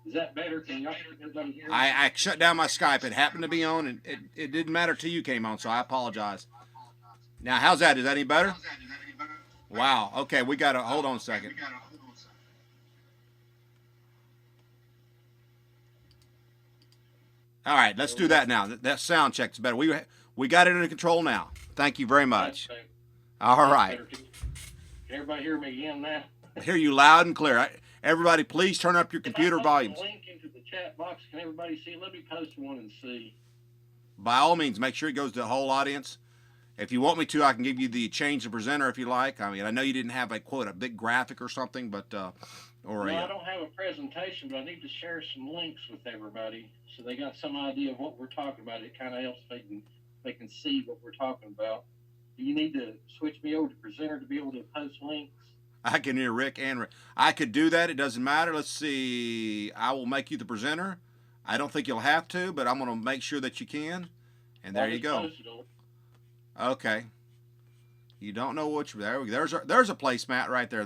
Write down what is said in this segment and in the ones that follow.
Is that better? Can y'all everybody hear me? I shut down my Skype. It happened to be on, and it didn't matter till you came on, so I apologize. Now, how's that? Is that any better? Wow. Okay, we got to hold on a second. All right, let's There we do go. that now. That sound check's better. We got it under control now. Thank you very That's much. better. All That's right. better. Can everybody hear me again now? I hear you loud and clear. Everybody, please turn up your If I computer post a volumes. link into the chat box, can everybody see? Let me post one and see. By all means, make sure it goes to the whole audience. If you want me to, I can give you the change the presenter if you like. I mean, I know you didn't have a quote a big graphic or something, but or No, a I don't have a presentation, but I need to share some links with everybody so they got some idea of what we're talking about. It kind of helps they can see what we're talking about. Do you need to switch me over to presenter to be able to post links? I can hear Rick and Rick. I could do that. It doesn't matter. Let's see. I will make you the presenter. I don't think you'll have to, but I'm going to make sure that you can. And there I'll you just go. post it on. Okay. You don't know which. There's a placemat right there.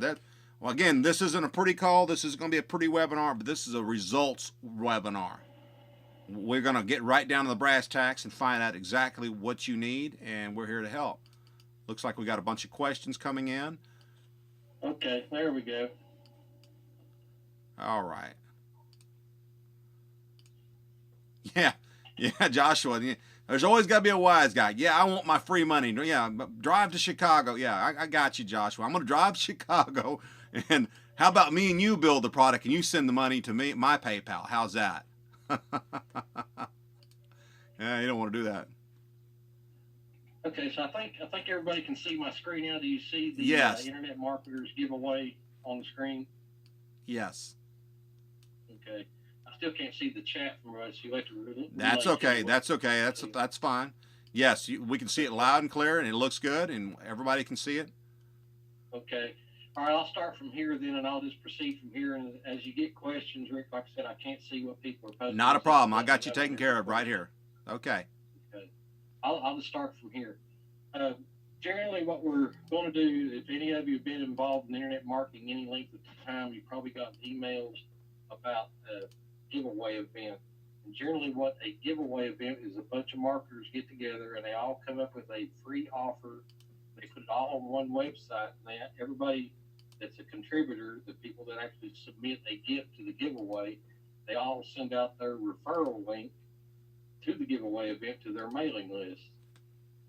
Well, again, this isn't a pretty call. This is going to be a pretty webinar, but this is a results webinar. We're going to get right down to the brass tacks and find out exactly what you need, and we're here to help. Looks like we got a bunch of questions coming in. Okay, there we go. All right. Yeah, Joshua. There's always got to be a wise guy. Yeah, I want my free money. Yeah, drive to Chicago. Yeah, I got you, Joshua. I'm going to drive to Chicago, and how about me and you build the product, and you send the money to me, my PayPal? How's that? Yeah, you don't want to do that. Okay, so I think everybody can see my screen now. Do you see the Yes. Internet Marketers giveaway on the screen? Yes. Okay. I still can't see the chat from us. You have to That's okay. That's okay. That's fine. Yes, we can see it loud and clear, and it looks good, and everybody can see it. Okay. All right, I'll start from here then, and I'll just proceed from here. And as you get questions, Rick, like I said, I can't see what people are posting. Not a problem. I got you taken care of right here. Okay. Okay. I'll just start from here. Generally, what we're going to do, if any of you have been involved in internet marketing any length of time, you've probably got emails about a giveaway event. And generally, what a giveaway event is, a bunch of marketers get together and they all come up with a free offer. They put it all on one website, and everybody that's a contributor, the people that actually submit a gift to the giveaway, they all send out their referral link to the giveaway event to their mailing list.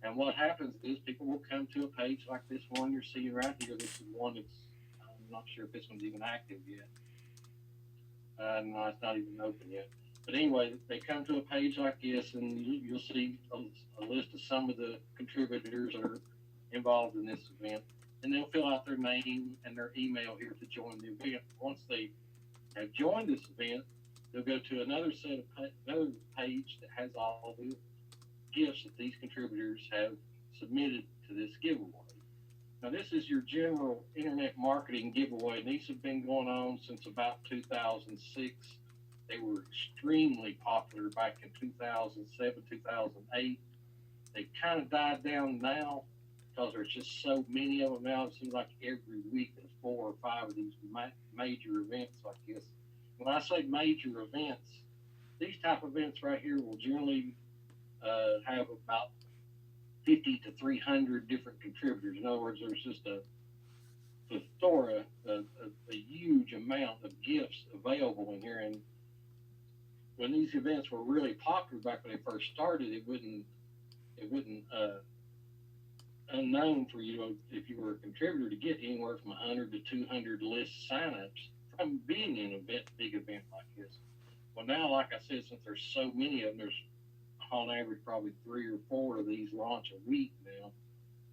And what happens is people will come to a page like this one you're seeing right here. This is one that's, I'm not sure if this one's even active yet. No, it's not even open yet. But anyway, they come to a page like this, and you'll see a list of some of the contributors that are involved in this event. And they'll fill out their name and their email here to join the event. Once they have joined this event, they'll go to another page that has all the gifts that these contributors have submitted to this giveaway. Now, this is your general internet marketing giveaway, and these have been going on since about 2006. They were extremely popular back in 2007, 2008. They've kind of died down now because there's just so many of them now. It seems like every week there's 4 or 5 of these major events like this. When I say major events, these type of events right here will generally have about 50 to 300 different contributors. In other words, there's just a plethora, a huge amount of gifts available in here. And when these events were really popular back when they first started, it wouldn't unknown for you, if you were a contributor, to get anywhere from 100 to 200 list signups from being in a big event like this. Well, now, like I said, since there's so many of them, there's on average probably 3 or 4 of these launch a week now.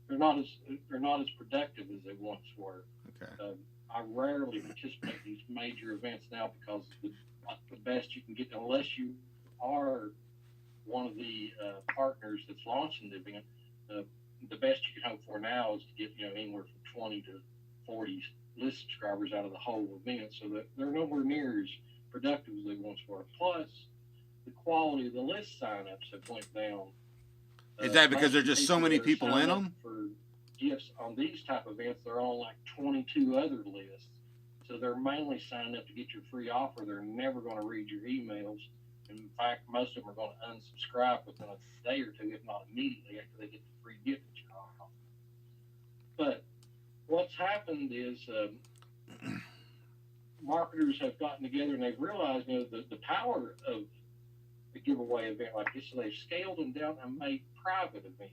They're not as productive as they once were. Okay. I rarely participate in these major events now because the best you can get, unless you are one of the partners that's launching the event, the best you can hope for now is to get anywhere from 20 to 40 list subscribers out of the whole event, so that they're nowhere near as productive as they once were. Plus, the quality of the list signups have went down. Is that because there's just so many people in them? For gifts on these type of events, they're on like 22 other lists. So they're mainly signing up to get your free offer. They're never going to read your emails. In fact, most of them are going to unsubscribe within a day or two, if not immediately, after they get the free gift that you're offering. But what's happened is marketers have gotten together and they've realized, the power of a giveaway event like this. So they've scaled them down and made private events.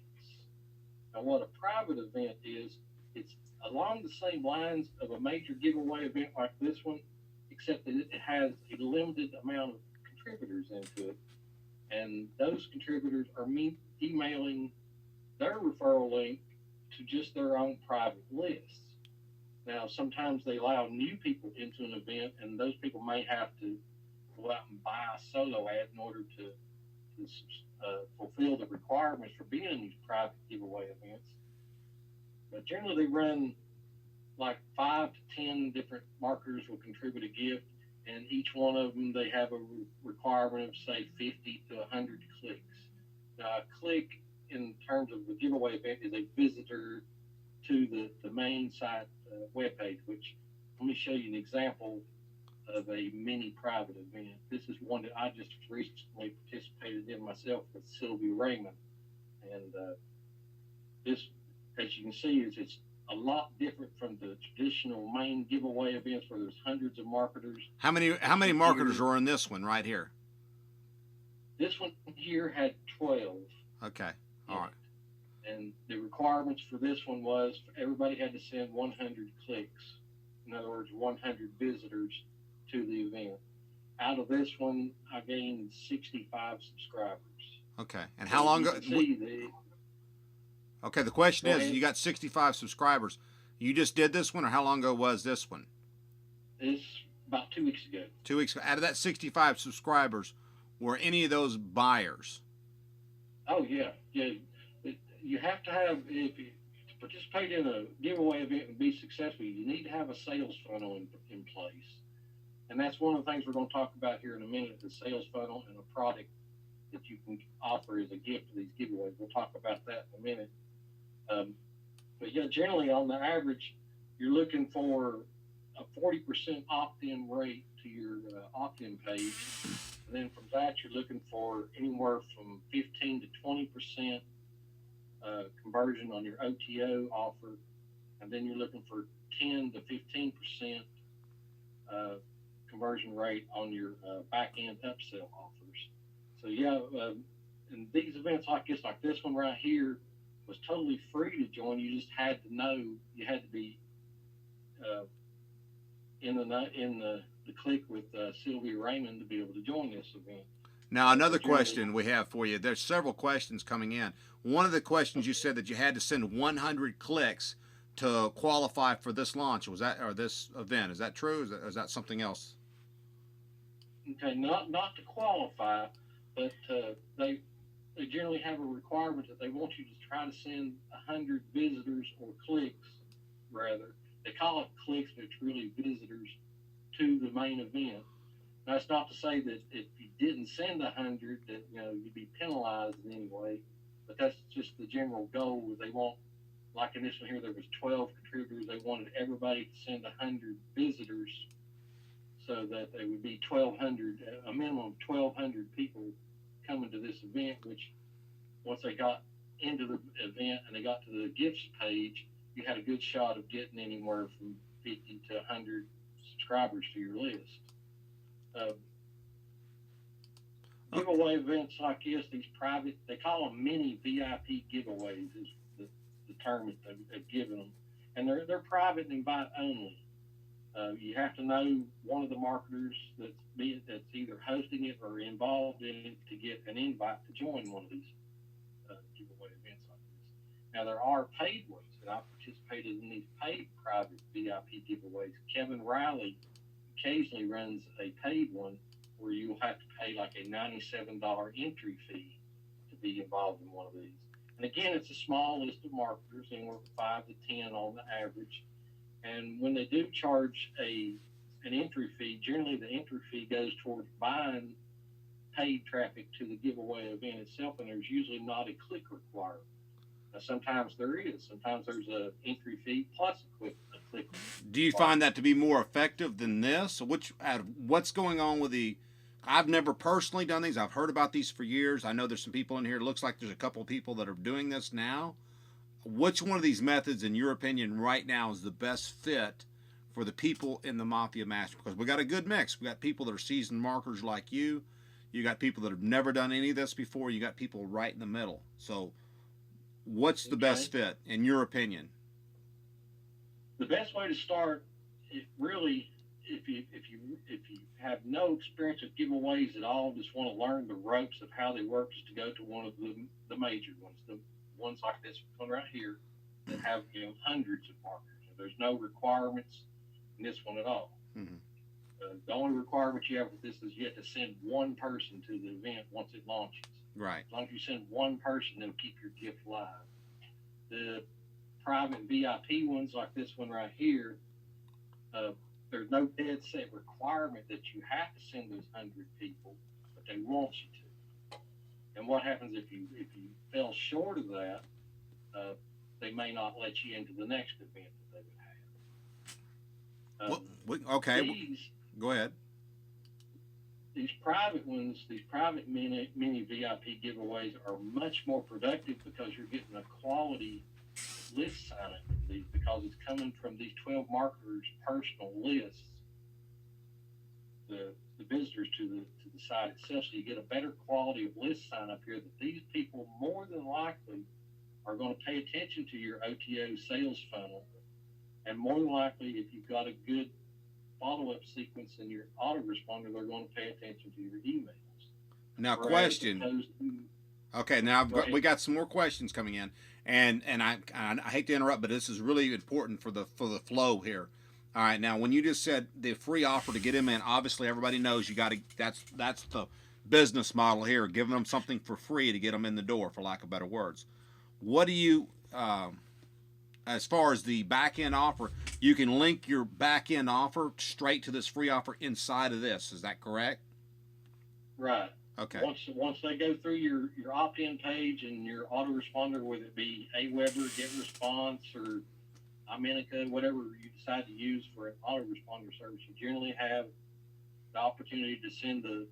Now, what a private event is, it's along the same lines of a major giveaway event like this one, except that it has a limited amount of contributors into it. And those contributors are emailing their referral link to just their own private lists. Now, sometimes they allow new people into an event, and those people may have to go out and buy a solo ad in order to fulfill the requirements for being in these private giveaway events. But generally, they run like 5 to 10 different marketers will contribute a gift, and each one of them, they have a requirement of, say, 50 to 100 clicks. Now, a click in terms of the giveaway event is a visitor to the main site webpage, which, let me show you an example of a mini private event. This is one that I just recently participated in myself with Sylvia Raymond. And this, as you can see, it's a lot different from the traditional main giveaway events where there's hundreds of marketers. How many marketers are in this one right here? This one here had 12. Okay. All right. And the requirements for this one was everybody had to send 100 clicks. In other words, 100 visitors to the event. Out of this one, I gained 65 subscribers. Okay. And how long ago? Okay, the question is, you got 65 subscribers. You just did this one, or how long ago was this one? It's about 2 weeks ago. 2 weeks ago. Out of that 65 subscribers, were any of those buyers? Oh, yeah. Yeah. You have to have, to participate in a giveaway event and be successful, you need to have a sales funnel in place. And that's one of the things we're going to talk about here in a minute, the sales funnel and a product that you can offer as a gift to these giveaways. We'll talk about that in a minute. But yeah, generally on the average, you're looking for a 40% opt-in rate to your opt-in page. And then from that, you're looking for anywhere from 15 to 20% conversion on your OTO offer. And then you're looking for 10 to 15% conversion rate on your back-end upsell offers. So yeah, and these events like this one right here was totally free to join. You just had to know, you had to be in the click with Sylvia Raymond to be able to join this event. Now, another question we have for you. There's several questions coming in. One of the questions, you said that you had to send 100 clicks to qualify for this launch. Was that, or this event? Is that true? Is that something else? Okay, not to qualify, but they generally have a requirement that they want you to try to send 100 visitors or clicks, rather. They call it clicks, but it's really visitors to the main event. Now, that's not to say that if you didn't send 100, that you'd be penalized in any way, but that's just the general goal. They want, like in this one here, there was 12 contributors. They wanted everybody to send 100 visitors, so that there would be 1,200, a minimum of 1,200 people coming to this event, which once they got into the event and they got to the gifts page, you had a good shot of getting anywhere from 50 to 100 subscribers to your list. Giveaway events like this, these private, they call them mini VIP giveaways is the term that they've given them. And they're private and invite only. You have to know one of the marketers that's either hosting it or involved in it to get an invite to join one of these giveaway events like this. Now, there are paid ones, and I've participated in these paid private VIP giveaways. Kevin Riley occasionally runs a paid one where you'll have to pay like a $97 entry fee to be involved in one of these. And again, it's a small list of marketers, anywhere from 5 to 10 on the average. And when they do charge an entry fee, generally the entry fee goes towards buying paid traffic to the giveaway event itself, and there's usually not a click required. Now, sometimes there is. Sometimes there's an entry fee plus a cyclical. Do you find that to be more effective than this? What's going on with the? I've never personally done these. I've heard about these for years. I know there's some people in here. It looks like there's a couple of people that are doing this now. Which one of these methods, in your opinion, right now is the best fit for the people in the Mafia Master? Because we got a good mix. We got people that are seasoned marketers like you. You got people that have never done any of this before. You got people right in the middle. So, what's the best fit in your opinion? The best way to start, if you have no experience with giveaways at all, just want to learn the ropes of how they work, is to go to one of the major ones, the ones like this one right here that have hundreds of markers. There's no requirements in this one at all. Mm-hmm. The only requirement you have with this is you have to send one person to the event once it launches. Right. As long as you send one person, it'll keep your gift live. The private VIP ones like this one right here, there's no dead set requirement that you have to send those 100 people, but they want you to. And what happens if you fell short of that, they may not let you into the next event that they would have. Okay. Go ahead. These private ones, these private mini VIP giveaways are much more productive because you're getting a quality list sign up with these, because it's coming from these 12 marketers' personal lists, the visitors to the site itself. So you get a better quality of list sign up here, that these people more than likely are going to pay attention to your OTO sales funnel, and more than likely, if you've got a good follow-up sequence in your autoresponder, they're going to pay attention to your emails. Now, question. Okay, now we got some more questions coming in, and I hate to interrupt, but this is really important for the flow here. All right, now when you just said the free offer to get them in, obviously everybody knows you got to. That's the business model here, giving them something for free to get them in the door, for lack of better words. What do you, as far as the back end offer, you can link your back end offer straight to this free offer inside of this. Is that correct? Right. Okay. Once they go through your opt-in page and your autoresponder, whether it be Aweber, GetResponse, or Imenica, whatever you decide to use for an autoresponder service, you generally have the opportunity to send the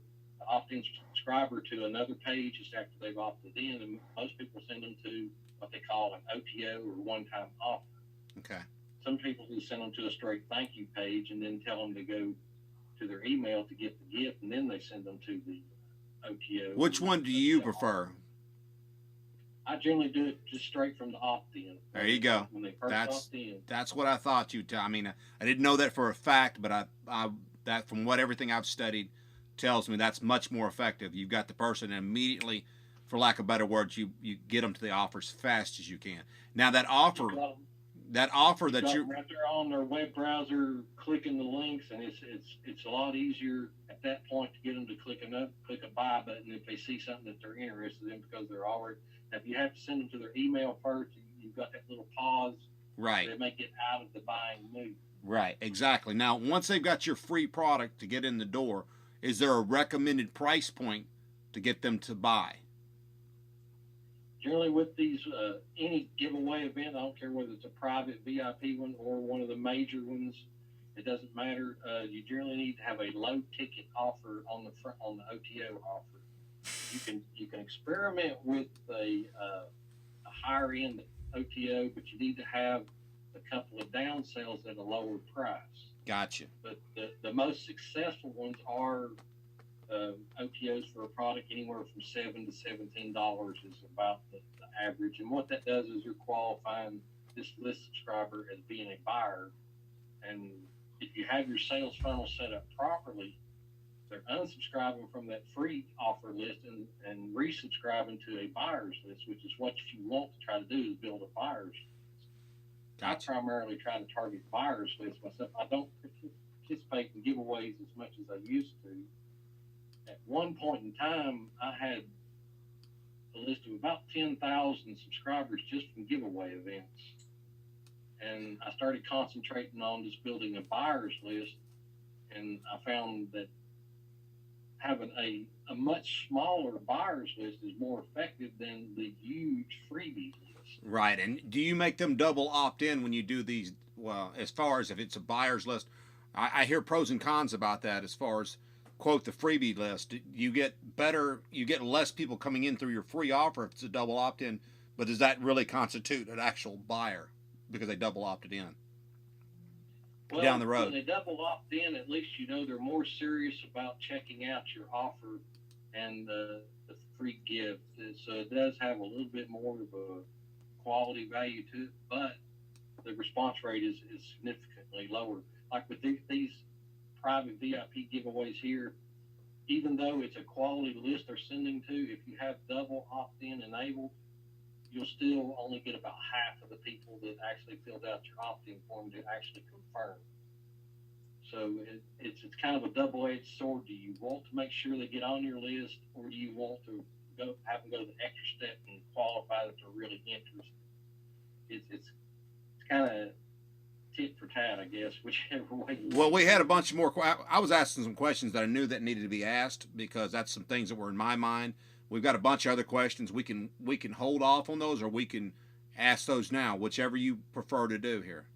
opt-in subscriber to another page just after they've opted in, and most people send them to what they call an OTO, or one-time offer. Okay. Some people will send them to a straight thank you page and then tell them to go to their email to get the gift, and then they send them to the OTO. Which one do you prefer? I generally do it just straight from the opt-in. There you go. When they first opt in. That's what I thought you'd tell. I mean, I didn't know that for a fact, but I that from what everything I've studied tells me that's much more effective. You've got the person, and immediately, for lack of better words, you get them to the offer as fast as you can. Now that offer that you're right there on their web browser, clicking the links, and it's a lot easier at that point to get them to click a buy button if they see something that they're interested in, because they're already. If you have to send them to their email first, you've got that little pause. Right. They may get out of the buying mood. Right, exactly. Now, once they've got your free product to get in the door, is there a recommended price point to get them to buy? Generally, with these, any giveaway event, I don't care whether it's a private VIP one or one of the major ones, it doesn't matter. You generally need to have a low ticket offer on the front, on the OTO offer. You can experiment with a higher end OTO, but you need to have a couple of down sales at a lower price. Gotcha. But the most successful ones are OTOs for a product anywhere from $7 to $17 is about the average. And what that does is you're qualifying this list subscriber as being a buyer. And if you have your sales funnel set up properly, they're unsubscribing from that free offer list and resubscribing to a buyer's list, which is what you want to try to do, is build a buyer's list. Gotcha. I primarily try to target buyer's lists myself. I don't participate in giveaways as much as I used to. At one point in time, I had a list of about 10,000 subscribers just from giveaway events. And I started concentrating on just building a buyer's list, and I found that having a much smaller buyer's list is more effective than the huge freebie list. Right. And do you make them double opt in when you do these well, as far as if it's a buyer's list, I hear pros and cons about that. As far as quote the freebie list, you get less people coming in through your free offer if it's a double opt-in. But does that really constitute an actual buyer because they double opted in Well, down the when road? they double opt in, at least you know they're more serious about checking out your offer and the free gift. So it does have a little bit more of a quality value to it, but the response rate is significantly lower. Like with these private VIP giveaways here, even though it's a quality list they're sending to, if you have double opt-in enabled, you'll still only get about half of the people that actually filled out your opt-in form to actually confirm. So it's kind of a double-edged sword. Do you want to make sure they get on your list, or do you want to have them go the extra step and qualify that they're really interested? It's kind of tit for tat, I guess, whichever way. Well, we had a bunch more. I was asking some questions that I knew that needed to be asked because that's some things that were in my mind. We've got a bunch of other questions. We can hold off on those, or we can ask those now, whichever you prefer to do here.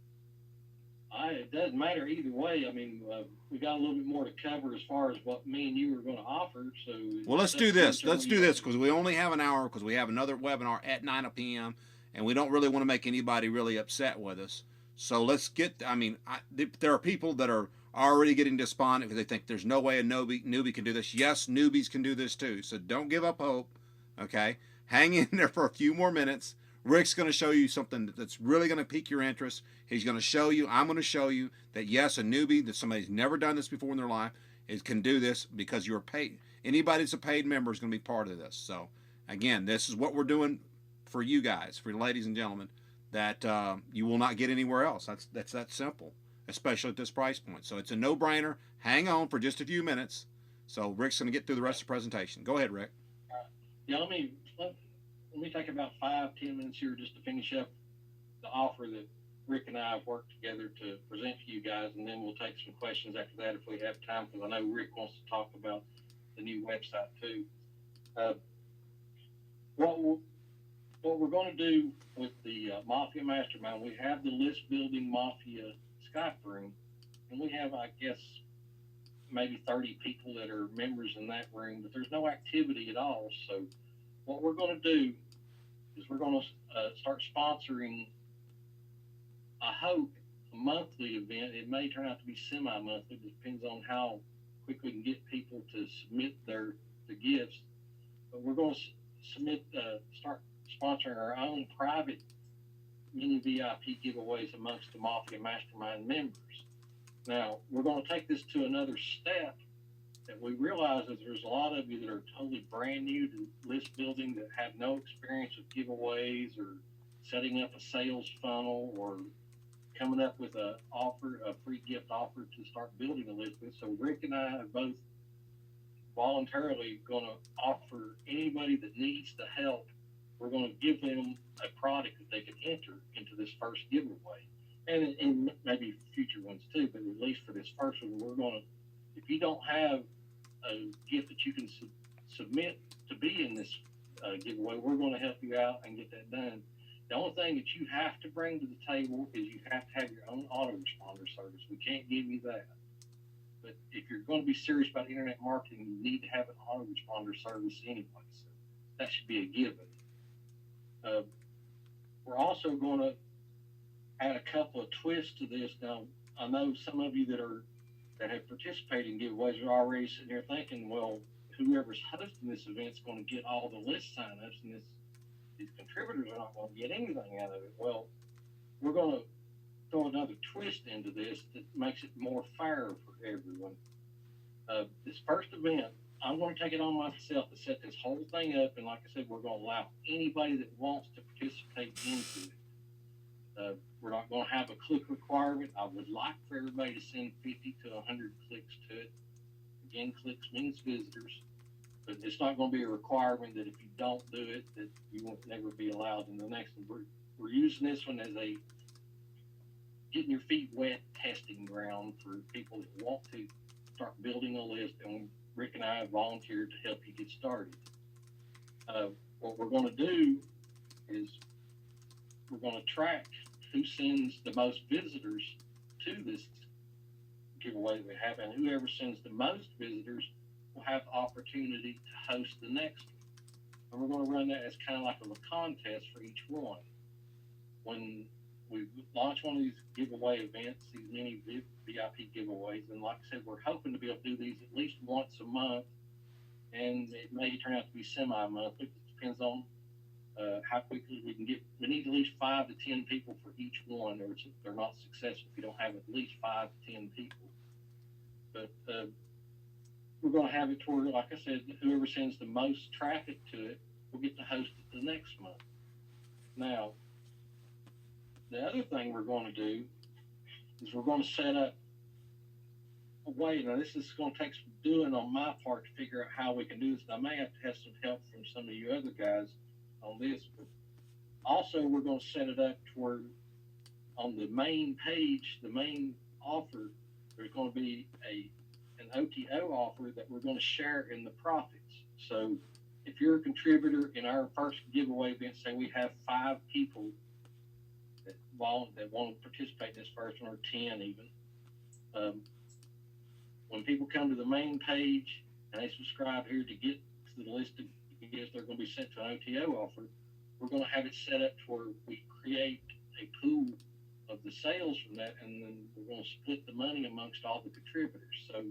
It doesn't matter either way. I mean, we got a little bit more to cover as far as what me and you are going to offer. So, well, let's do this. Let's do this because we only have an hour because we have another webinar at 9 p.m. and we don't really want to make anybody really upset with us. So let's get. I mean, there are people that are already getting despondent because they think there's no way a newbie can do this. Yes, newbies can do this too. So don't give up hope. Okay, hang in there for a few more minutes. Rick's going to show you something that's really going to pique your interest. He's going to show you, I'm going to show you that yes, a newbie, that somebody's never done this before in their life, can do this because you're paid. Anybody that's a paid member is going to be part of this. So again, this is what we're doing for you guys, for ladies and gentlemen, that you will not get anywhere else. That's that simple, especially at this price point. So it's a no-brainer. Hang on for just a few minutes. So Rick's going to get through the rest of the presentation. Go ahead, Rick. Yeah, let me take about 5-10 minutes here just to finish up the offer that Rick and I have worked together to present to you guys, and then we'll take some questions after that if we have time, because I know Rick wants to talk about the new website too. What we're going to do with the Mafia Mastermind, we have the list building Mafia Skype room, and we have, I guess, maybe 30 people that are members in that room, but there's no activity at all. So what we're going to do is we're going to start sponsoring, I hope, a monthly event. It may turn out to be semi-monthly. It depends on how quick we can get people to submit the gifts. But we're going to start sponsoring our own private mini VIP giveaways amongst the Mafia Mastermind members. Now, we're going to take this to another step, that we realize that there's a lot of you that are totally brand new to list building, that have no experience with giveaways or setting up a sales funnel or coming up with a free gift offer to start building a list with. So Rick and I are both voluntarily going to offer anybody that needs the help, we're going to give them a product that they can enter into this first giveaway. And maybe future ones too, but at least for this first one, we're going to, if you don't have a gift that you can submit to be in this giveaway, we're going to help you out and get that done. The only thing that you have to bring to the table is you have to have your own autoresponder service. We can't give you that. But if you're going to be serious about internet marketing, you need to have an autoresponder service anyway. So that should be a given. We're also going to add a couple of twists to this. Now, I know some of you that have participated in giveaways are already sitting there thinking, well, whoever's hosting this event is going to get all the list signups, and these contributors are not going to get anything out of it. Well, we're going to throw another twist into this that makes it more fair for everyone. This first event, I'm going to take it on myself to set this whole thing up, and like I said, we're going to allow anybody that wants to participate into it. We're not going to have a click requirement. I would like for everybody to send 50 to 100 clicks to it. Again, clicks means visitors, but it's not going to be a requirement that if you don't do it, that you won't never be allowed in the next one. We're using this one as a getting your feet wet testing ground for people that want to start building a list, and Rick and I have volunteered to help you get started. What we're going to do is we're going to track who sends the most visitors to this giveaway that we have, and whoever sends the most visitors will have the opportunity to host the next one. And we're going to run that as kind of like a contest for each one. When we launch one of these giveaway events, these mini VIP giveaways, and like I said, we're hoping to be able to do these at least once a month, and it may turn out to be semi-monthly. It depends on how quickly we can get. We need at least 5 to 10 people for each one, or they're not successful if you don't have at least 5 to 10 people. But we're going to have it toward, like I said, whoever sends the most traffic to it will get to host it the next month. Now, the other thing we're going to do is we're going to set up a way. Now, this is going to take some doing on my part to figure out how we can do this. I may have to have some help from some of you other guys on this, but also we're going to set it up toward on the main page, the main offer, there's going to be an OTO offer that we're going to share in the profits. So if you're a contributor in our first giveaway event, say we have 5 people that want to participate in this first one, or 10 even. When people come to the main page and they subscribe here to get to the list of gifts they're going to be sent to an OTO offer, we're going to have it set up to where we create a pool of the sales from that, and then we're going to split the money amongst all the contributors. So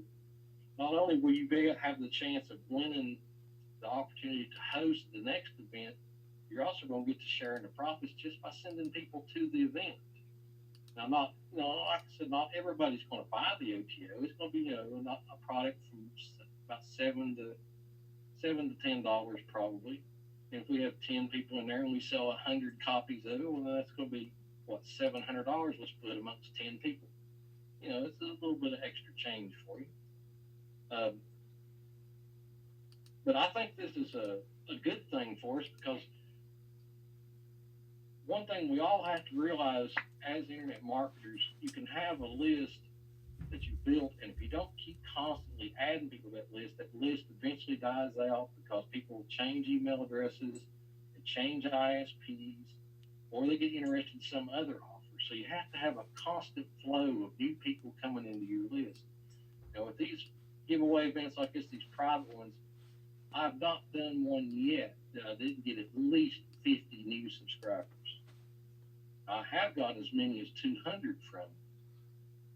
not only will you have the chance of winning the opportunity to host the next event, you're also going to get to share in the profits just by sending people to the event. Now, like I said, not everybody's going to buy the OTO. It's going to be, not a product from about $7 to $10 probably. And if we have 10 people in there and we sell 100 copies of it, well, that's going to be $700 we'll split amongst 10 people. It's a little bit of extra change for you. But I think this is a good thing for us, because one thing we all have to realize as internet marketers, you can have a list that you built, and if you don't keep constantly adding people to that list eventually dies out, because people change email addresses, they change ISPs, or they get interested in some other offer. So you have to have a constant flow of new people coming into your list. With these giveaway events like this, these private ones, I've not done one yet that I didn't get at least 50 new subscribers. I have got as many as 200 from.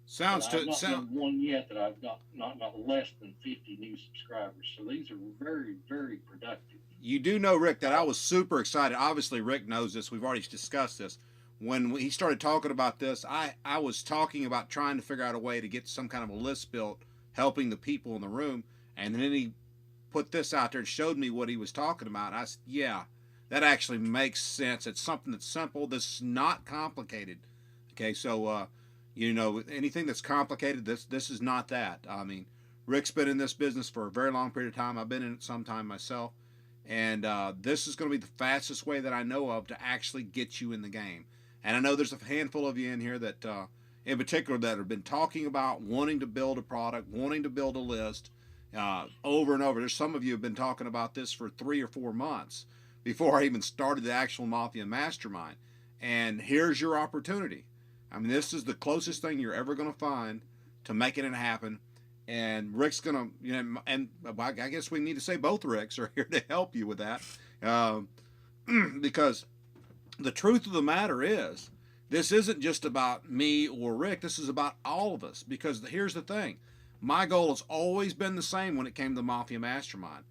Sounds to not done one yet that I've not got less than 50 new subscribers. So these are very, very productive. You do know, Rick, that I was super excited. Obviously, Rick knows this. We've already discussed this. When he started talking about this, I was talking about trying to figure out a way to get some kind of a list built, helping the people in the room. And then he put this out there and showed me what he was talking about. I said, yeah, that actually makes sense. It's something that's simple. This is not complicated. Okay, so, anything that's complicated, this is not that. I mean, Rick's been in this business for a very long period of time. I've been in it some time myself. And this is going to be the fastest way that I know of to actually get you in the game. And I know there's a handful of you in here that, in particular, that have been talking about wanting to build a product, wanting to build a list over and over. There's some of you have been talking about this for 3 or 4 months before I even started the actual Mafia Mastermind. And here's your opportunity. I mean, this is the closest thing you're ever going to find to making it happen. And Rick's going to, and I guess we need to say both Ricks are here to help you with that. Because the truth of the matter is, this isn't just about me or Rick. This is about all of us. Because here's the thing. My goal has always been the same when it came to the Mafia Mastermind.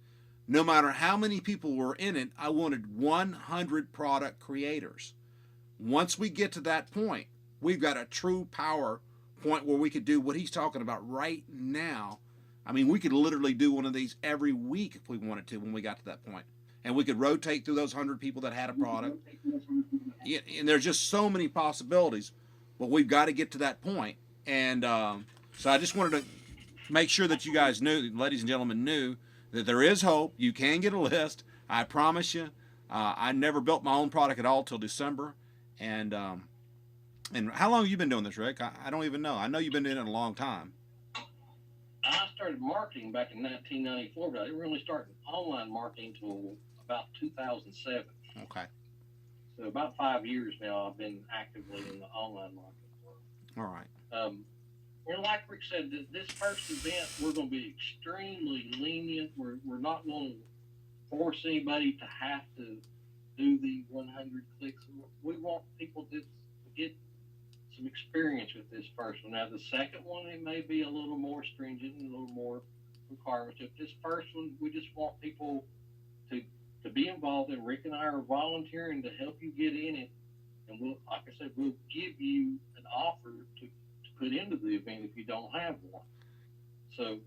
No matter how many people were in it, I wanted 100 product creators. Once we get to that point, we've got a true power point where we could do what he's talking about right now. I mean, we could literally do one of these every week if we wanted to when we got to that point. And we could rotate through those 100 people that had a product. And there's just so many possibilities. But we've got to get to that point. And so I just wanted to make sure that you guys knew, ladies and gentlemen, knew that there is hope. You can get a list. I promise you. I never built my own product at all till December. And how long have you been doing this, Rick? I don't even know. I know you've been doing it a long time. I started marketing back in 1994, but I didn't really start online marketing until about 2007. Okay. So about 5 years now, I've been actively in the online marketing world. All right. Well, like Rick said, this first event, we're going to be extremely lenient. We're not going to force anybody to have to do the 100 clicks. We want people to get some experience with this first one. Now, the second one, it may be a little more stringent and a little more requirements. If this first one, we just want people to be involved, and Rick and I are volunteering to help you get in it. And we'll, like I said, we'll give you an offer to put into the event if you don't have one. So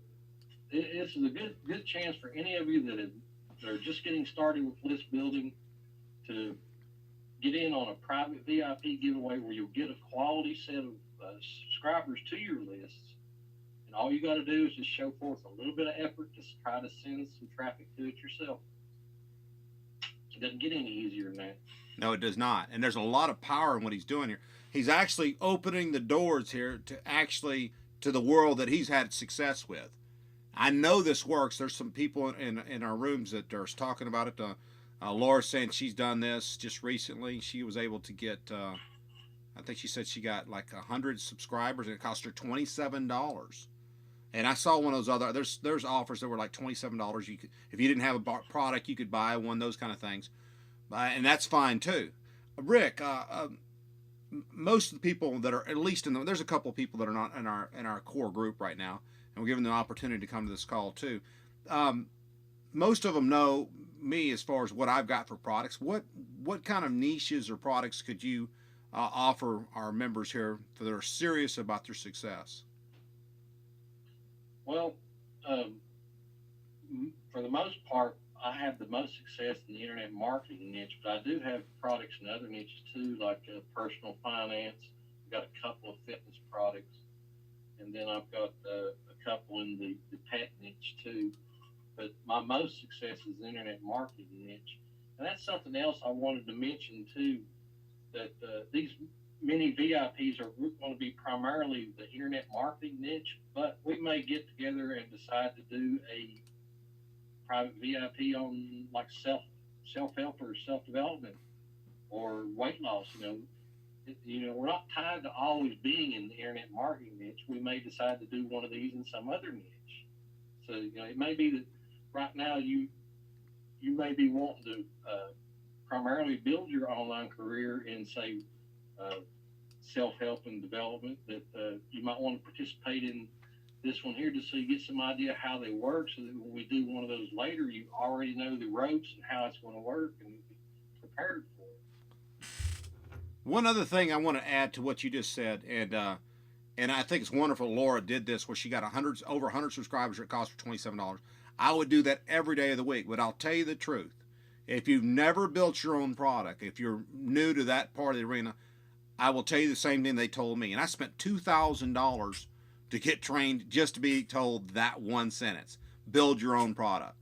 this is a good chance for any of you that are just getting started with list building to get in on a private VIP giveaway where you'll get a quality set of subscribers to your lists. And all you got to do is just show forth a little bit of effort to try to send some traffic to it yourself. It doesn't get any easier than that. No, it does not. And there's a lot of power in what he's doing here. He's actually opening the doors here to the world that he's had success with. I know this works. There's some people in our rooms that are talking about it. Laura's saying she's done this just recently. She was able to get, I think she said she got like 100 subscribers, and it cost her $27. And I saw one of those other, there's offers that were like $27. You could, if you didn't have a product, you could buy one, those kind of things. And that's fine too. Rick, most of the people that are at least there's a couple of people that are not in our core group right now, and we're giving them the opportunity to come to this call too. Most of them know me as far as what I've got for products. What kind of niches or products could you offer our members here that are serious about their success? Well, for the most part, I have the most success in the internet marketing niche, but I do have products in other niches too, like personal finance. I've got a couple of fitness products, and then I've got a couple in the pet niche too. But my most success is the internet marketing niche. And that's something else I wanted to mention too, that these mini VIPs are going to be primarily the internet marketing niche, but we may get together and decide to do a private VIP on like self-help or self-development or weight loss. We're not tied to always being in the internet marketing niche. We may decide to do one of these in some other niche. So, it may be that right now you may be wanting to primarily build your online career in, say, self-help and development, that you might want to participate in this one here just so you get some idea how they work, so that when we do one of those later, you already know the ropes and how it's going to work and be prepared for it. One other thing I want to add to what you just said, and I think it's wonderful Laura did this, where she got over 100 subscribers. It cost her $27. I would do that every day of the week, but I'll tell you the truth. If you've never built your own product, if you're new to that part of the arena, I will tell you the same thing they told me. And I spent $2,000 to get trained just to be told that one sentence: build your own product.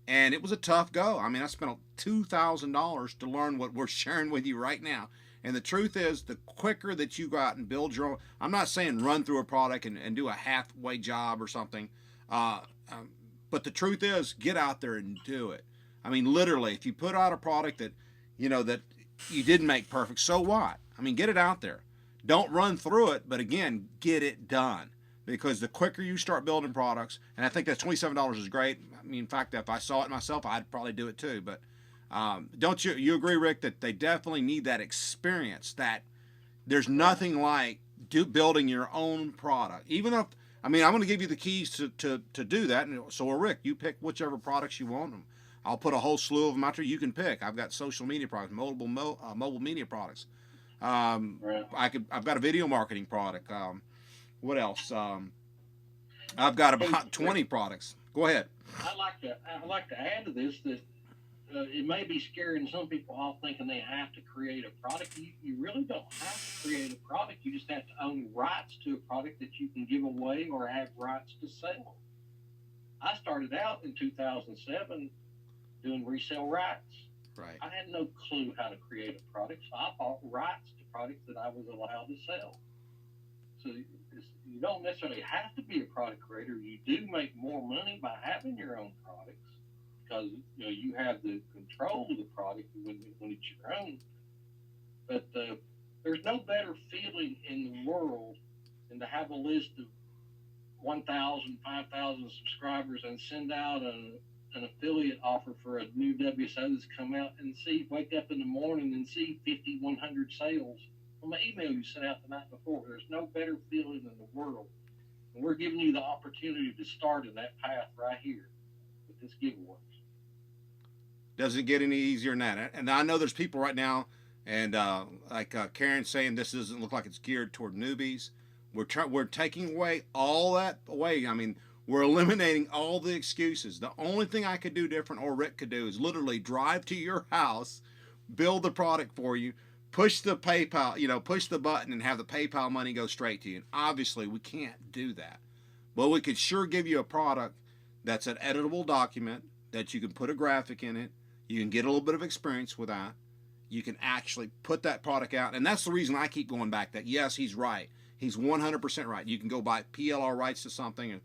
And it was a tough go. I mean, I spent $2,000 to learn what we're sharing with you right now. And the truth is, the quicker that you go out and build your own, I'm not saying run through a product and do a halfway job or something, but the truth is, get out there and do it. I mean, literally, if you put out a product that you didn't make perfect, so what? I mean, get it out there. Don't run through it, but again, get it done. Because the quicker you start building products, and I think that $27 is great. I mean, in fact, if I saw it myself, I'd probably do it too. But don't you agree, Rick, that they definitely need that experience? That there's nothing like building your own product. Even if, I mean, I'm going to give you the keys to do that. And so, Rick, you pick whichever products you want. I'll put a whole slew of them out there. You can pick. I've got social media products, mobile media products. Right. I've got a video marketing product. What else? I've got about 20 products. Go ahead. I'd like to add to this that it may be scaring some people off thinking they have to create a product. You really don't have to create a product. You just have to own rights to a product that you can give away or have rights to sell. I started out in 2007 doing resale rights. Right. I had no clue how to create a product, so I bought rights to products that I was allowed to sell. So you don't necessarily have to be a product creator. You do make more money by having your own products because you have the control of the product when it's your own. But there's no better feeling in the world than to have a list of 1,000, 5,000 subscribers and send out an affiliate offer for a new WSO that's come out and wake up in the morning and see 50, 100 sales from an email you sent out the night before. There's no better feeling in the world. And we're giving you the opportunity to start in that path right here with this giveaway. Doesn't get any easier than that. And I know there's people right now, and Karen saying this doesn't look like it's geared toward newbies. We're taking away all that away. I mean, we're eliminating all the excuses. The only thing I could do different, or Rick could do, is literally drive to your house, build the product for you, push the PayPal, push the button, and have the PayPal money go straight to you. And obviously, we can't do that, but we could sure give you a product that's an editable document that you can put a graphic in it. You can get a little bit of experience with that. You can actually put that product out. And that's the reason I keep going back that, yes, he's right. He's 100% right. You can go buy PLR rights to something, and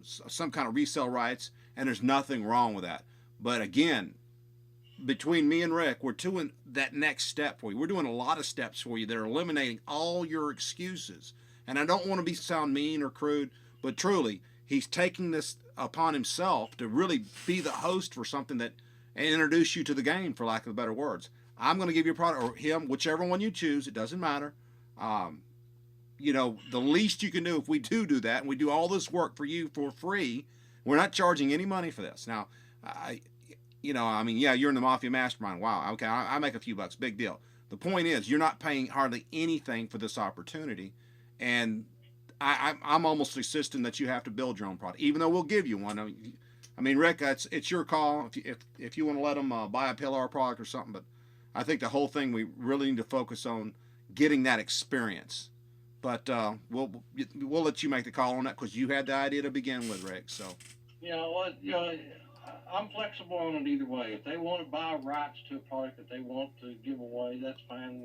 some kind of resale rights, and there's nothing wrong with that. But again, between me and Rick, we're doing that next step for you. We're doing a lot of steps for you that are eliminating all your excuses. And I don't want to sound mean or crude, but truly, he's taking this upon himself to really be the host for something that, and introduce you to the game, for lack of better words. I'm going to give you a product, or him, whichever one you choose. It doesn't matter. The least you can do, if we do that, and we do all this work for you for free, we're not charging any money for this. Now, you're in the Mafia Mastermind. Wow, okay, I make a few bucks, big deal. The point is, you're not paying hardly anything for this opportunity, and I'm almost insisting that you have to build your own product, even though we'll give you one. I mean, Rick, it's your call if you want to let them buy a PLR product or something. But I think the whole thing, we really need to focus on getting that experience. But we'll let you make the call on that, because you had the idea to begin with, Rick. So. I'm flexible on it either way. If they want to buy rights to a product that they want to give away, that's fine.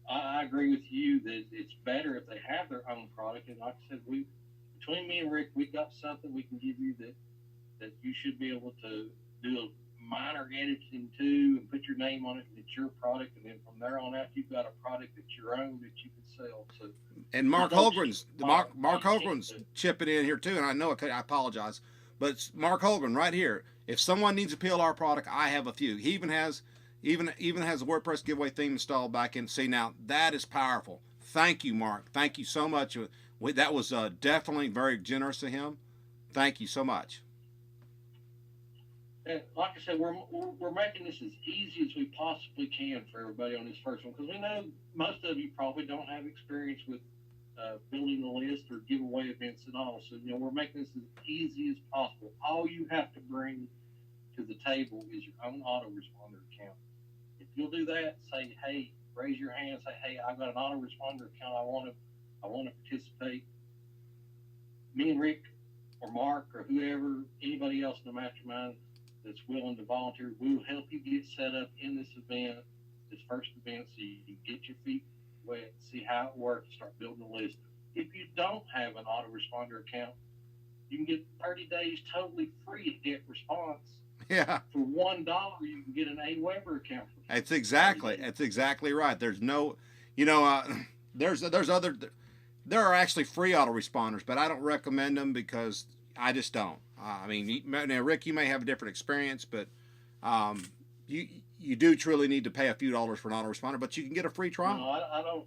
I agree with you that it's better if they have their own product. And like I said, between me and Rick, we've got something we can give you that you should be able to do a minor editing to and put your name on it, and it's your product. And then from there on out, you've got a product that's your own that you can sell. So. And Mark Holgren's chipping in here too. And I know I apologize, but it's Mark Holgren right here. If someone needs a PLR product, I have a few. He even has a WordPress giveaway theme installed back in. See, now that is powerful. Thank you, Mark. Thank you so much. That was definitely very generous of him. Thank you so much. And like I said, we're making this as easy as we possibly can for everybody on this first one, because we know most of you probably don't have experience with building a list or giveaway events at all. So, we're making this as easy as possible. All you have to bring to the table is your own autoresponder account. If you'll do that, say, hey, raise your hand, say, hey, I've got an autoresponder account. I want to participate. Me and Rick or Mark or whoever, anybody else in the mastermind that's willing to volunteer, we'll help you get set up in this event, this first event, so you can get your feet wet, see how it works, start building a list. If you don't have an autoresponder account, you can get 30 days totally free to get response. Yeah. For $1, you can get an AWeber account. That's exactly right. There's no, there are actually free autoresponders, but I don't recommend them because I just don't. Now, Rick, you may have a different experience, but you do truly need to pay a few dollars for an autoresponder, but you can get a free trial. No,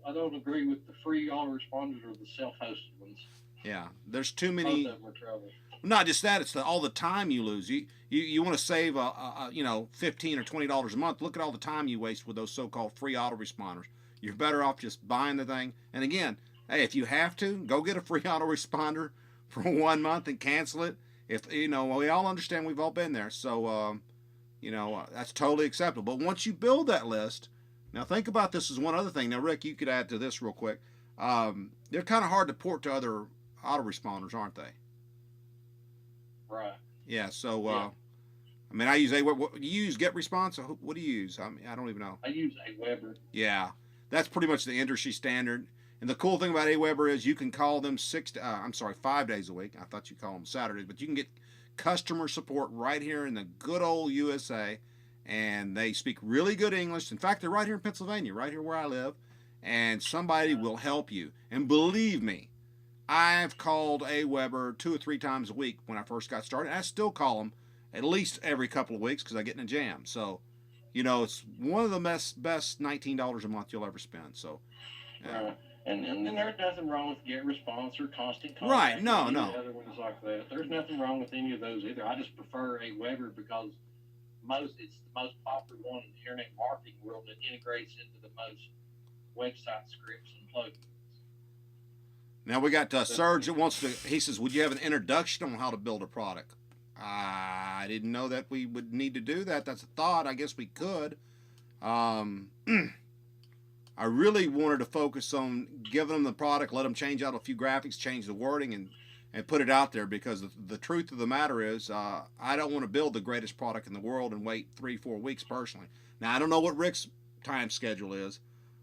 I don't agree with the free autoresponders or the self-hosted ones. Yeah, there's too many. Both of them are trouble. Not just that; it's all the time you lose. You want to save $15 or $20 a month. Look at all the time you waste with those so-called free autoresponders. You're better off just buying the thing. And again, hey, if you have to, go get a free autoresponder for 1 month and cancel it. If we all understand, we've all been there. So that's totally acceptable. But once you build that list, now think about this as one other thing. Now, Rick, you could add to this real quick. They're kind of hard to port to other autoresponders, aren't they? Right. Yeah. So, I use what do you use? GetResponse? What do you use? I don't even know. I use AWeber. Yeah, that's pretty much the industry standard. And the cool thing about AWeber is you can call them 5 days a week. I thought you call them Saturdays, but you can get customer support right here in the good old USA, and they speak really good English. In fact, they're right here in Pennsylvania, right here where I live, and somebody will help you. And believe me, I've called AWeber 2 or 3 times a week when I first got started. I still call them at least every couple of weeks because I get in a jam. So, it's one of the best $19 a month you'll ever spend. So, Right. And then there's nothing wrong with Get Response or Constant Contact. Right. No, or any no. of the other ones like that. There's nothing wrong with any of those either. I just prefer AWeber because it's the most popular one in the internet marketing world that integrates into the most website scripts and plugins. Now we got Serge that wants to. He says, "Would you have an introduction on how to build a product?" I didn't know that we would need to do that. That's a thought. I guess we could. I really wanted to focus on giving them the product, let them change out a few graphics, change the wording, and put it out there, because the truth of the matter is I don't want to build the greatest product in the world and wait 3-4 weeks personally. Now, I don't know what Rick's time schedule is,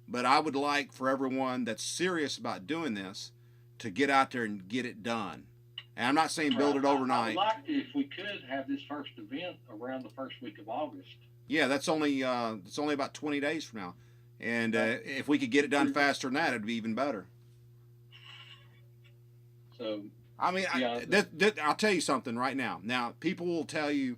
but I would like for everyone that's serious about doing this to get out there and get it done. And I'm not saying build it overnight. I would like to, if we could, have this first event around the first week of August. Yeah, that's only it's only about 20 days from now. And if we could get it done faster than that, it'd be even better. So, I mean, yeah, I'll tell you something right now. Now, people will tell you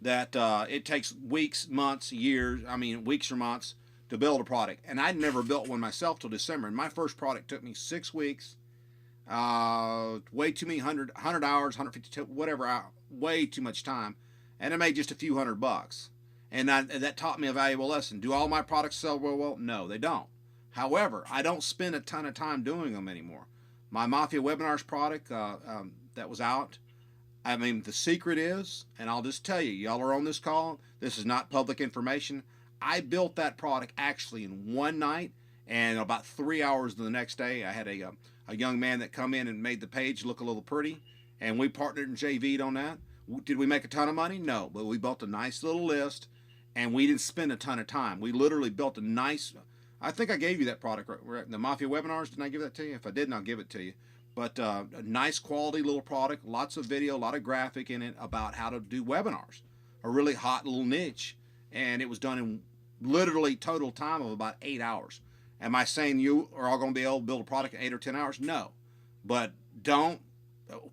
that it takes weeks, months, years, weeks or months to build a product. And I'd never built one myself till December. And my first product took me 6 weeks, way too many 100 hours, 150, whatever, way too much time. And I made just a few $100. And that taught me a valuable lesson. Do all my products sell real well? No, they don't. However, I don't spend a ton of time doing them anymore. My Mafia Webinars product that was out, the secret is, and I'll just tell you, y'all are on this call, this is not public information. I built that product actually in one night, and about 3 hours the next day, I had a young man that come in and made the page look a little pretty, and we partnered and JV'd on that. Did we make a ton of money? No, but we built a nice little list. And we didn't spend a ton of time. We literally built a nice, I think I gave you that product, right? The Mafia Webinars, didn't I give that to you? If I didn't, I'll give it to you. But a nice quality little product, lots of video, a lot of graphic in it about how to do webinars. A really hot little niche. And it was done in literally total time of about 8 hours. Am I saying you are all going to be able to build a product in 8 or 10 hours? No. But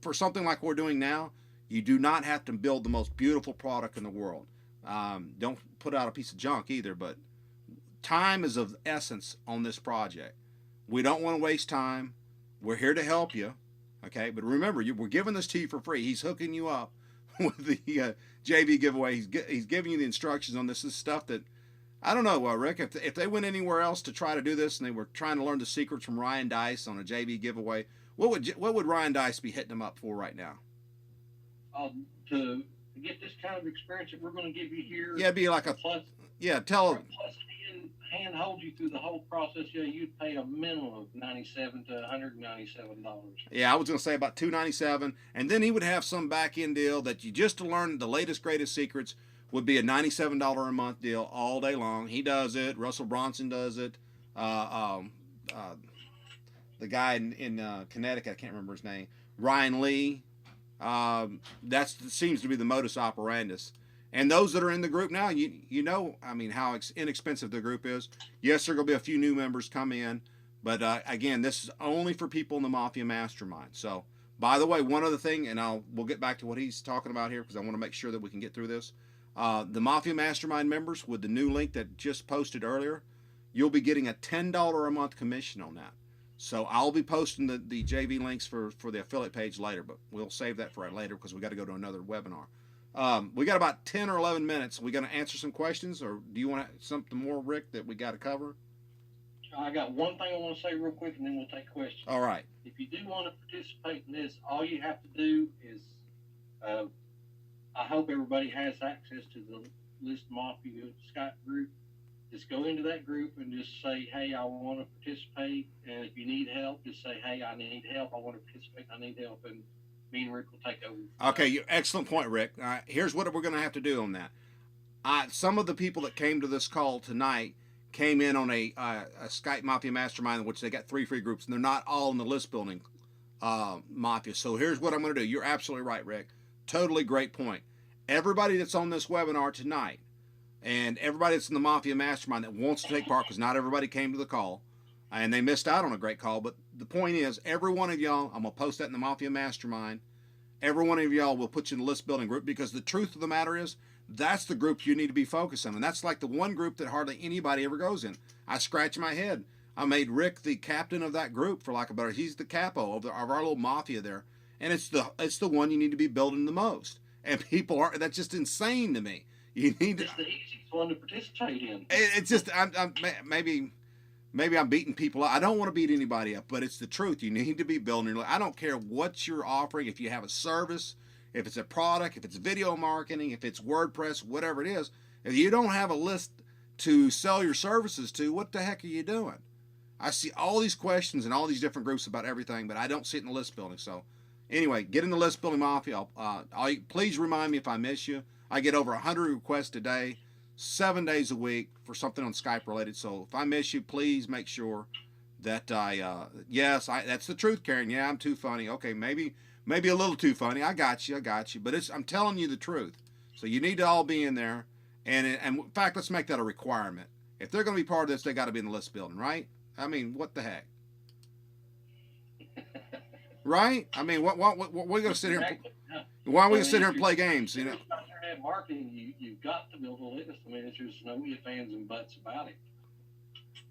for something like we're doing now, you do not have to build the most beautiful product in the world. Don't put out a piece of junk either, but time is of essence on this project. We don't want to waste time. We're here to help you, okay? But remember, we're giving this to you for free. He's hooking you up with the JV giveaway. He's giving you the instructions on this. This is stuff that, I don't know, Rick, if they went anywhere else to try to do this and they were trying to learn the secrets from Ryan Dice on a JV giveaway, what would Ryan Dice be hitting them up for right now? To get this kind of experience that we're going to give you here. Yeah, it'd be like plus hand hold you through the whole process. Yeah, you'd pay a minimum of $97 to $197. Yeah, I was going to say about $297, and then he would have some back end deal that you just to learn the latest greatest secrets would be a $97 a month deal all day long. He does it. Russell Bronson does it. The guy in Connecticut, I can't remember his name. Ryan Lee. That seems to be the modus operandus. And those that are in the group now, you know, how inexpensive the group is. Yes, there are going to be a few new members come in, but again, this is only for people in the Mafia Mastermind. So, by the way, one other thing, and we'll get back to what he's talking about here because I want to make sure that we can get through this. The Mafia Mastermind members, with the new link that just posted earlier, you'll be getting a $10 a month commission on that. So I'll be posting the JV links for the affiliate page later, but we'll save that for later because we got to go to another webinar. We got about 10 or 11 minutes. We going to answer some questions, or do you want something more, Rick, that we got to cover? I got one thing I want to say real quick, and then we'll take questions. All right. If you do want to participate in this, all you have to do is, I hope everybody has access to the List Mafia Skype group. Just go into that group and just say, hey, I want to participate. And if you need help, just say, hey, I need help. I want to participate. I need help. And me and Rick will take over. Okay, excellent point, Rick. Here's what we're going to have to do on that. Some of the people that came to this call tonight came in on a Skype Mafia Mastermind, in which they got 3 free groups, and they're not all in the list building Mafia. So here's what I'm going to do. You're absolutely right, Rick. Totally great point. everybody that's on this webinar tonight, and everybody that's in the Mafia Mastermind that wants to take part, because not everybody came to the call, and they missed out on a great call. But the point is, every one of y'all, I'm gonna post that in the Mafia Mastermind. Every one of y'all will put you in the list building group, because the truth of the matter is, that's the group you need to be focused on, and that's like the one group that hardly anybody ever goes in. I scratch my head. I made Rick the captain of that group, for lack of a better. He's the capo of our little mafia there, and it's the one you need to be building the most. And people are, that's just insane to me. You need to. It's the easiest one to participate in. It's just maybe I'm beating people up. I don't want to beat anybody up, but it's the truth. You need to be building. I don't care what you're offering. If you have a service, if it's a product, if it's video marketing, if it's WordPress, whatever it is, if you don't have a list to sell your services to, what the heck are you doing? I see all these questions and all these different groups about everything, but I don't see it in the list building. So anyway, get in the list building mafia. Please remind me if I miss you. I get over 100 requests a day, 7 days a week for something on Skype related. So if I miss you, please make sure that that's the truth, Karen. Yeah, I'm too funny. Okay, maybe a little too funny. I got you. But I'm telling you the truth. So you need to all be in there. And in fact, let's make that a requirement. If they're going to be part of this, they got to be in the list building, right? I mean, what the heck? Right? I mean, what we're going to sit here? Exactly. Why are we going to sit here and play games? You know. Internet marketing, you've got to build a list. I mean, it's just no ifs, ands, and buts about it.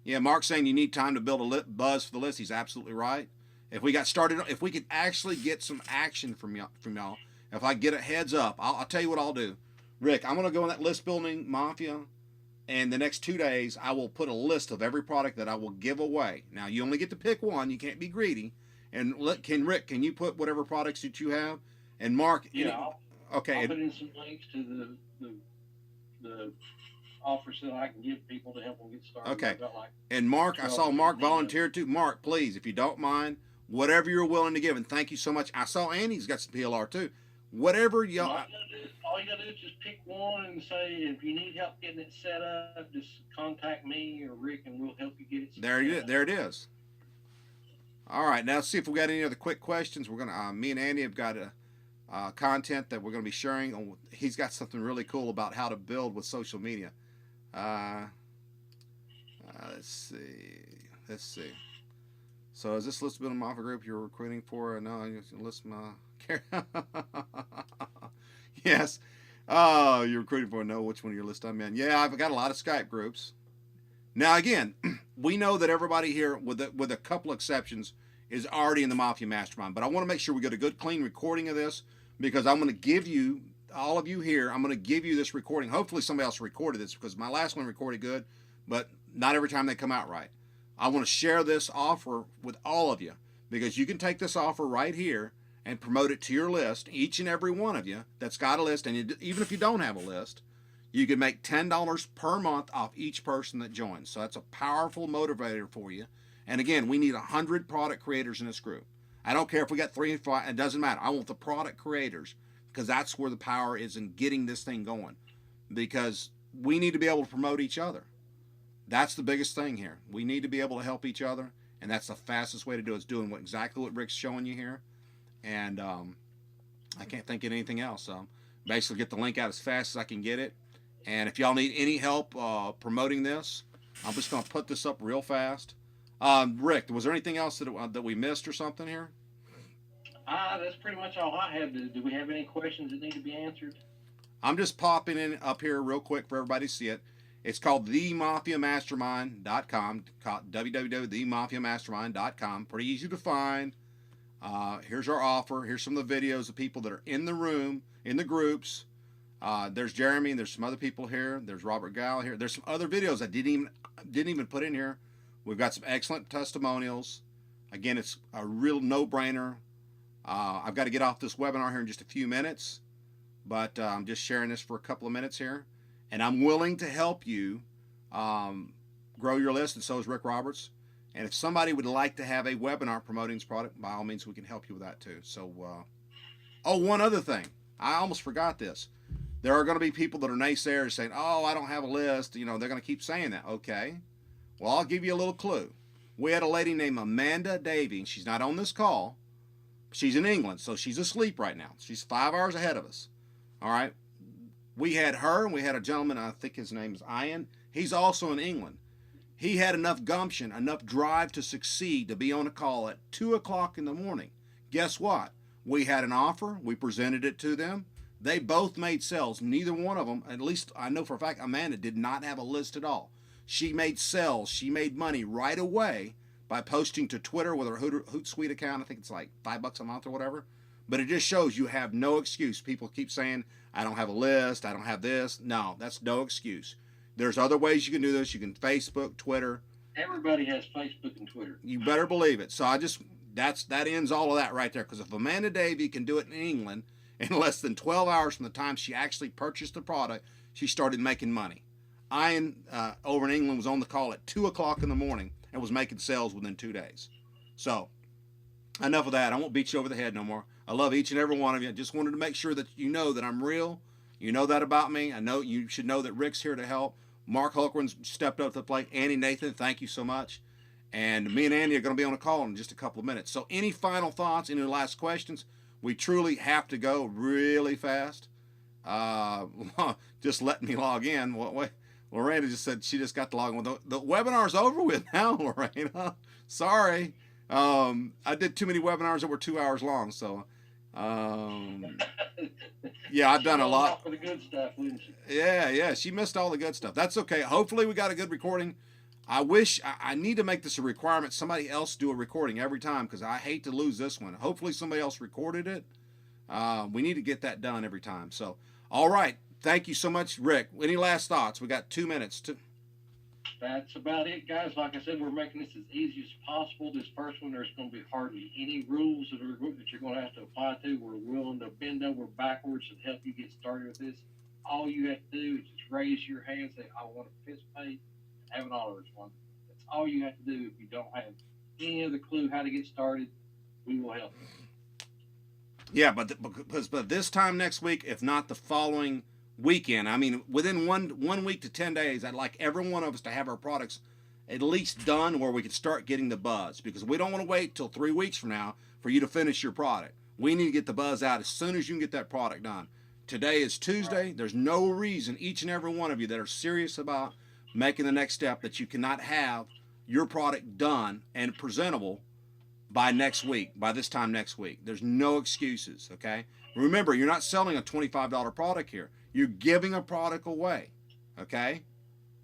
Yeah, Mark's saying you need time to build a buzz for the list. He's absolutely right. If we got started, if we could actually get some action from y'all, if I get a heads up, I'll tell you what I'll do. Rick, I'm going to go in that list building mafia, and the next 2 days I will put a list of every product that I will give away. Now you only get to pick one. You can't be greedy. And Rick, can you put whatever products that you have? And Mark, yeah, okay. I'll put in some links to the offers that I can give people to help them get started. Okay. And Mark, I saw Mark volunteer too. Mark, please, if you don't mind, whatever you're willing to give, and thank you so much. I saw Andy's got some PLR too. Whatever y'all. All you gotta do is just pick one and say, if you need help getting it set up, just contact me or Rick, and we'll help you get it set up. There it is. All right, now let's see if we got any other quick questions. We're gonna me and Andy have got content that we're gonna be sharing. He's got something really cool about how to build with social media. Let's see. So is this list building mafia group you're recruiting for? No, you list my. Yes. Oh, you're recruiting for. Know which one of your list I'm in. Yeah, I've got a lot of Skype groups. Now again, we know that everybody here, with a couple exceptions, is already in the Mafia Mastermind. But I want to make sure we get a good, clean recording of this, because I'm going to give you, all of you here, I'm going to give you this recording. Hopefully somebody else recorded this, because my last one recorded good, but not every time they come out right. I want to share this offer with all of you, because you can take this offer right here and promote it to your list, each and every one of you that's got a list. And even if you don't have a list, you can make $10 per month off each person that joins. So that's a powerful motivator for you. And again, we need 100 product creators in this group. I don't care if we got 3 and 5, it doesn't matter. I want the product creators, because that's where the power is in getting this thing going. Because we need to be able to promote each other. That's the biggest thing here. We need to be able to help each other, and that's the fastest way to do it, is doing exactly what Rick's showing you here. And I can't think of anything else. Basically get the link out as fast as I can get it. And if y'all need any help promoting this, I'm just going to put this up real fast. Rick, was there anything else that we missed or something here? That's pretty much all I have. Do we have any questions that need to be answered? I'm just popping in up here real quick for everybody to see it. It's called themafiamastermind.com, www.themafiamastermind.com. Pretty easy to find. Here's our offer. Here's some of the videos of people that are in the room, in the groups. There's Jeremy, and there's some other people here. There's Robert Gall here. There's some other videos I didn't even put in here. We've got some excellent testimonials. Again, it's a real no-brainer. I've got to get off this webinar here in just a few minutes, but I'm just sharing this for a couple of minutes here. And I'm willing to help you grow your list, and so is Rick Roberts. And if somebody would like to have a webinar promoting this product, by all means, we can help you with that too. So, one other thing. I almost forgot this. There are going to be people that are naysayers saying, oh, I don't have a list. You know, they're going to keep saying that. Okay. Well, I'll give you a little clue. We had a lady named Amanda Davey, and she's not on this call. She's in England, so she's asleep right now. She's 5 hours ahead of us. All right. We had her, and we had a gentleman, I think his name is Ian. He's also in England. He had enough gumption, enough drive to succeed to be on a call at 2 o'clock in the morning. Guess what? We had an offer. We presented it to them. They both made sales. Neither one of them, at least I know for a fact, Amanda did not have a list at all. She made sales. She made money right away by posting to Twitter with her Hootsuite account. I think it's like $5 a month or whatever. But it just shows you have no excuse. People keep saying, I don't have a list. I don't have this. No, that's no excuse. There's other ways you can do this. You can Facebook, Twitter. Everybody has Facebook and Twitter. You better believe it. So that ends all of that right there. Because if Amanda Davey can do it in England in less than 12 hours from the time she actually purchased the product, she started making money. Ian over in England was on the call at 2 o'clock in the morning and was making sales within 2 days. So enough of that. I won't beat you over the head no more. I love each and every one of you. I just wanted to make sure that you know that I'm real. You know that about me. I know you should know that Rick's here to help. Mark Hulkren's stepped up to the plate. Andy Nathan, thank you so much. And me and Andy are going to be on a call in just a couple of minutes. So any final thoughts, any last questions? We truly have to go really fast. Just let me log in. What? Lorena just said she just got to log in. The webinar's over with now, Lorena. Sorry. I did too many webinars that were 2 hours long, so yeah, I've done a lot. For the good stuff, wouldn't she? Yeah, she missed all the good stuff. That's okay. Hopefully we got a good recording. I need to make this a requirement. Somebody else do a recording every time because I hate to lose this one. Hopefully somebody else recorded it. We need to get that done every time. So, all right. Thank you so much, Rick. Any last thoughts? We got 2 minutes. That's about it, guys. Like I said, we're making this as easy as possible. This first one, there's going to be hardly any rules that you're going to have to apply to. We're willing to bend over backwards and help you get started with this. All you have to do is just raise your hand and say, I want to participate, have an auto-response. That's all you have to do. If you don't have any other clue how to get started, we will help you. Yeah, but this time next week, if not the following weekend, I mean, within one week to 10 days, I'd like every one of us to have our products at least done where we can start getting the buzz, because we don't want to wait till 3 weeks from now for you to finish your product. We need to get the buzz out as soon as you can get that product done. Today is Tuesday. Right. There's no reason, each and every one of you that are serious about making the next step, that you cannot have your product done and presentable by next week, by this time next week. There's no excuses, okay? Remember, you're not selling a $25 product here. You're giving a product away, okay?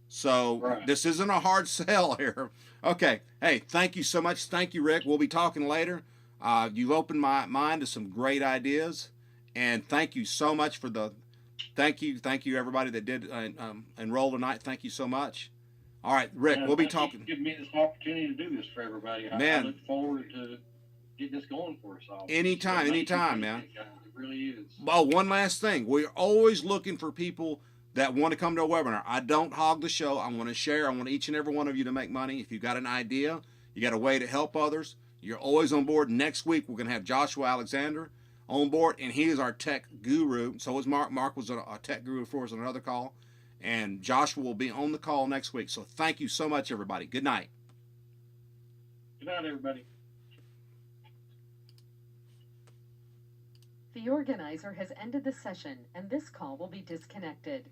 So right. This isn't a hard sell here. Okay, hey, thank you so much. Thank you, Rick. We'll be talking later. You've opened my mind to some great ideas, and thank you so much for the, thank you everybody that did enroll tonight. Thank you so much. All right, Rick, we'll be talking. Give me this opportunity to do this for everybody. I look forward to getting this going for us all. Anytime, man. It really is. Oh, one last thing. We're always looking for people that want to come to a webinar. I don't hog the show. I want to share. I want each and every one of you to make money. If you've got an idea, you got a way to help others, you're always on board. Next week, we're going to have Joshua Alexander on board, and he is our tech guru. So is Mark. Mark was a tech guru for us on another call. And Joshua will be on the call next week. So thank you so much, everybody. Good night. Good night, everybody. The organizer has ended the session, and this call will be disconnected.